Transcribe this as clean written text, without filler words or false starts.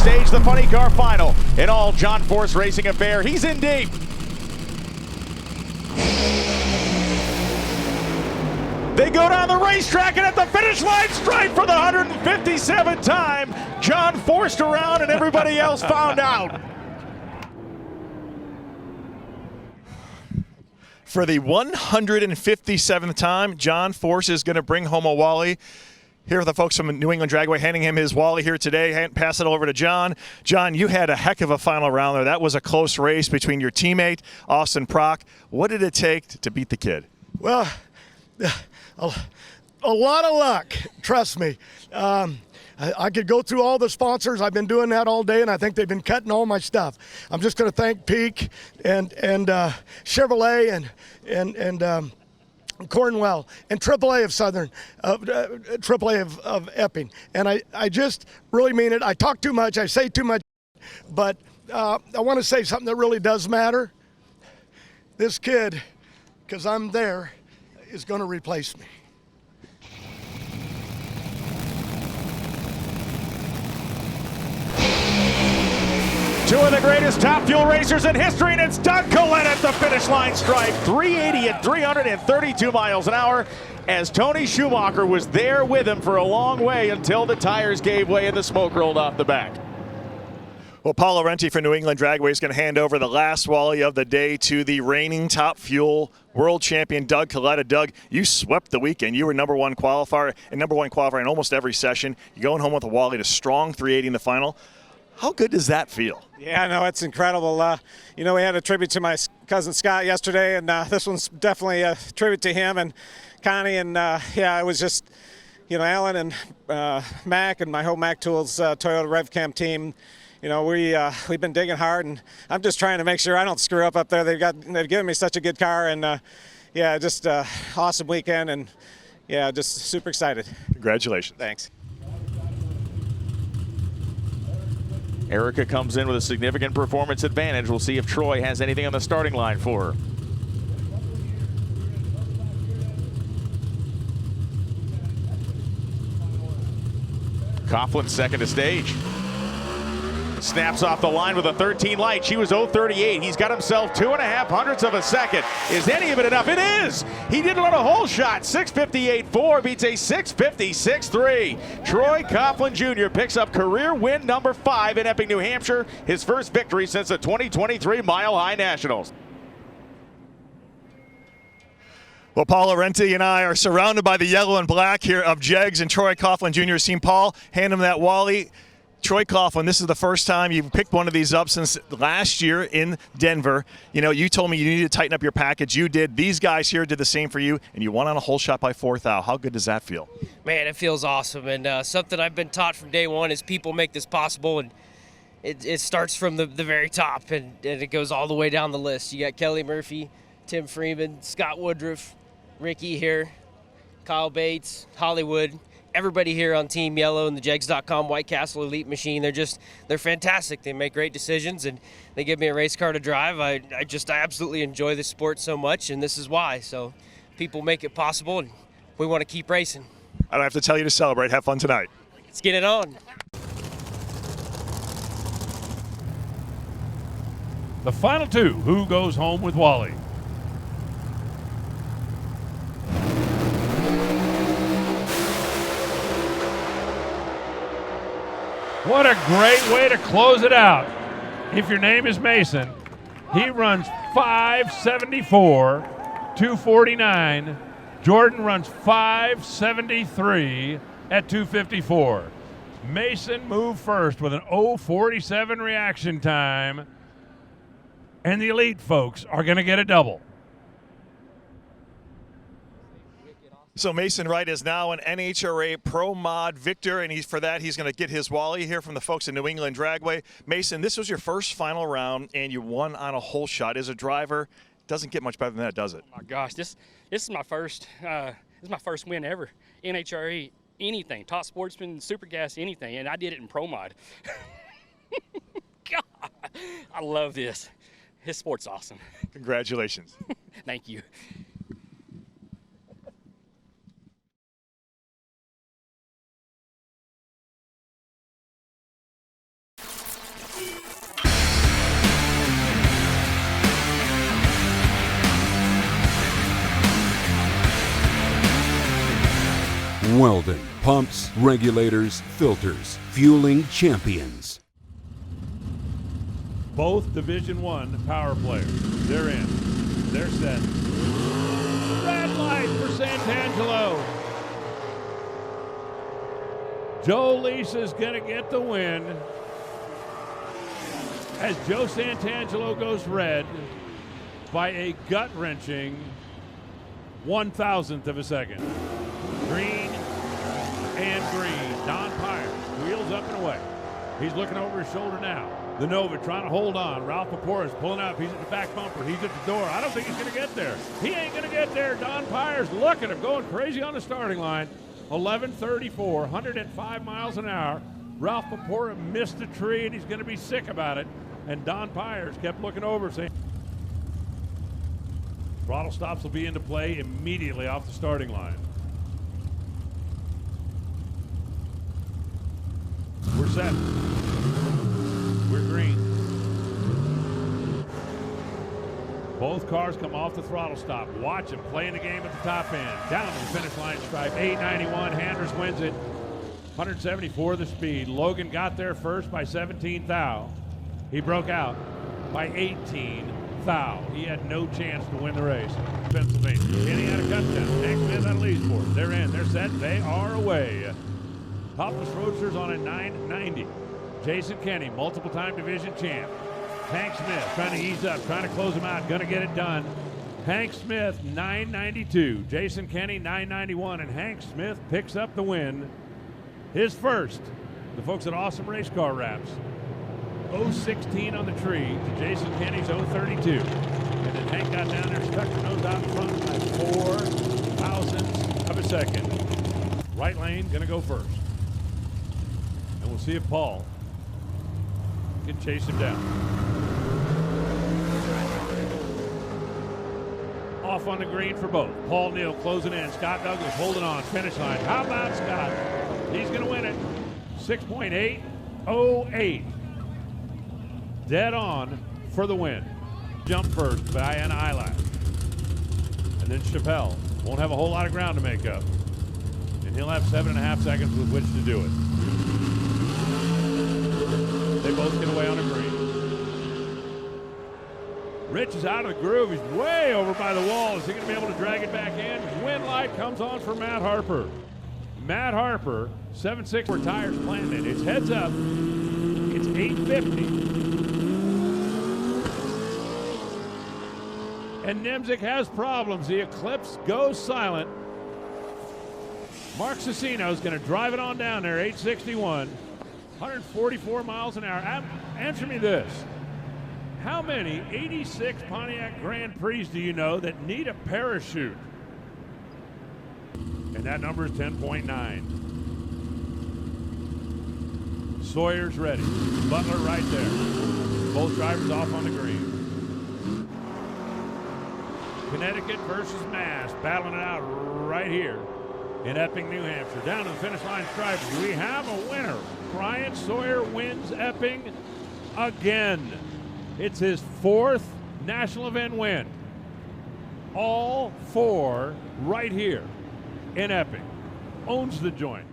stage, the funny car final. In all John Force racing affair, he's in deep. They go down the racetrack, and at the finish line stripe for the 157th time, John forced around and everybody else found out. For the 157th time, John Force is going to bring home a Wally. Here are the folks from New England Dragway handing him his Wally here today. Pass it over to John. John, you had a heck of a final round there. That was a close race between your teammate, Austin Prock. What did it take to beat the kid? Well, a lot of luck, trust me. I could go through all the sponsors. I've been doing that all day, and I think they've been cutting all my stuff. I'm just going to thank Peak and Chevrolet and Cornwell and AAA of Southern, AAA of Epping. And I just really mean it. I talk too much. I say too much. But I want to say something that really does matter. This kid, because I'm there, is going to replace me. Two of the greatest top fuel racers in history, and it's Doug Kalitta at the finish line stripe. 380 at 332 miles an hour, as Tony Schumacher was there with him for a long way until the tires gave way and the smoke rolled off the back. Well, Paul Laurenti for New England Dragway is going to hand over the last Wally of the day to the reigning top fuel world champion, Doug Kalitta. Doug, you swept the weekend. You were number one qualifier in almost every session. You're going home with a Wally, to strong 380 in the final. How good does that feel? Yeah, no, it's incredible. You know, we had a tribute to my cousin Scott yesterday, and this one's definitely a tribute to him and Connie. And yeah, it was just, you know, Alan and Mac and my whole Mac Tools Toyota RevCam team. You know, we've been digging hard, and I'm just trying to make sure I don't screw up there. They've given me such a good car, and yeah, just awesome weekend, and yeah, just super excited. Congratulations. Thanks. Erica comes in with a significant performance advantage. We'll see if Troy has anything on the starting line for her. Coughlin second to stage. Snaps off the line with a 13 light. She was 0.38. He's got himself 2.5 hundredths of a second. Is any of it enough? It is. He did it on a whole shot. 6:58.4 beats a 6:56.3. Troy Coughlin Jr. picks up career win number 5 in Epping, New Hampshire. His first victory since the 2023 Mile High Nationals. Well, Paul Laurenti and I are surrounded by the yellow and black here of Jegs and Troy Coughlin Jr. Seen Paul hand him that Wally. Troy Coughlin, this is the first time you've picked one of these up since last year in Denver. You know, you told me you needed to tighten up your package. You did. These guys here did the same for you, and you won on a whole shot by 4th out. How good does that feel? Man, it feels awesome. And something I've been taught from day one is people make this possible, and it starts from the very top, and it goes all the way down the list. You got Kelly Murphy, Tim Freeman, Scott Woodruff, Ricky here, Kyle Bates, Hollywood. Everybody here on Team Yellow and the Jegs.com White Castle Elite Machine, they're fantastic. They make great decisions, and they give me a race car to drive. I absolutely enjoy this sport so much, and this is why. So people make it possible, and we want to keep racing. I don't have to tell you to celebrate. Have fun tonight. Let's get it on. The final two, who goes home with Wally? What a great way to close it out. If your name is Mason, he runs 574, 249. Jordan runs 573 at 254. Mason moved first with an 0.47 reaction time. And the elite folks are going to get a double. So Mason Wright is now an NHRA Pro Mod victor, and for that he's going to get his Wally here from the folks in New England Dragway. Mason, this was your first final round, and you won on a whole shot. As a driver, doesn't get much better than that, does it? Oh my gosh, this is my first win ever. NHRA, anything, top sportsman, super gas, anything, and I did it in Pro Mod. God, I love this. His sport's awesome. Congratulations. Thank you. Weldon, pumps, regulators, filters, fueling champions. Both Division I power players. They're in. They're set. Red light for Santangelo. Joe Lisa's going to get the win as Joe Santangelo goes red by a gut-wrenching 1,000th of a second. Green and green. Don Pyre wheels up and away. He's looking over his shoulder now. The Nova trying to hold on. Ralph Papora is pulling up. He's at the back bumper. He's at the door. I don't think he's going to get there. He ain't going to get there. Don Pyre's look at him going crazy on the starting line. 11:34, 105 miles an hour. Ralph Papora missed a tree, and he's going to be sick about it. And Don Pyers kept looking over, saying, throttle stops will be into play immediately off the starting line. We're set. We're green. Both cars come off the throttle stop. Watch him playing the game at the top end. Down to the finish line stripe. 891. Handers wins it. 174 the speed. Logan got there first by 17 thou. He broke out by 18 thou. He had no chance to win the race. Pennsylvania. Kenny had a touchdown. Hank Smith out of Leesport. They're in. They're set. They are away. Topless Roadsters on a 990. Jason Kenny, multiple-time division champ. Hank Smith trying to ease up, trying to close him out, going to get it done. Hank Smith, 992. Jason Kenny, 991. And Hank Smith picks up the win. His first. The folks at Awesome Race Car Wraps. 016 on the tree to Jason Kenny's 032. And then Hank got down there, stuck the nose out in front by 4 thousandths of a second. Right lane, going to go first. And we'll see if Paul can chase him down. Off on the green for both. Paul Neal closing in. Scott Douglas holding on. Finish line. How about Scott? He's going to win it. 6.808. Dead on for the win. Jump first by an eyelash. And then Chappelle won't have a whole lot of ground to make up. And he'll have 7.5 seconds with which to do it. They both get away on a green. Rich is out of the groove. He's way over by the wall. Is he going to be able to drag it back in? Win light comes on for Matt Harper. Matt Harper, 7.6 where tires planted. It's heads up. It's 8:50. And Nimzik has problems. The Eclipse goes silent. Mark Cicino is going to drive it on down there, 861. 144 miles an hour. Answer me this. How many 86 Pontiac Grand Prix do you know that need a parachute? And that number is 10.9. Sawyer's ready. Butler right there. Both drivers off on the green. Connecticut versus Mass, battling it out right here in Epping, New Hampshire. Down to the finish line stripe. We have a winner. Brian Sawyer wins Epping again. It's his 4th national event win. All 4 right here in Epping. Owns the joint.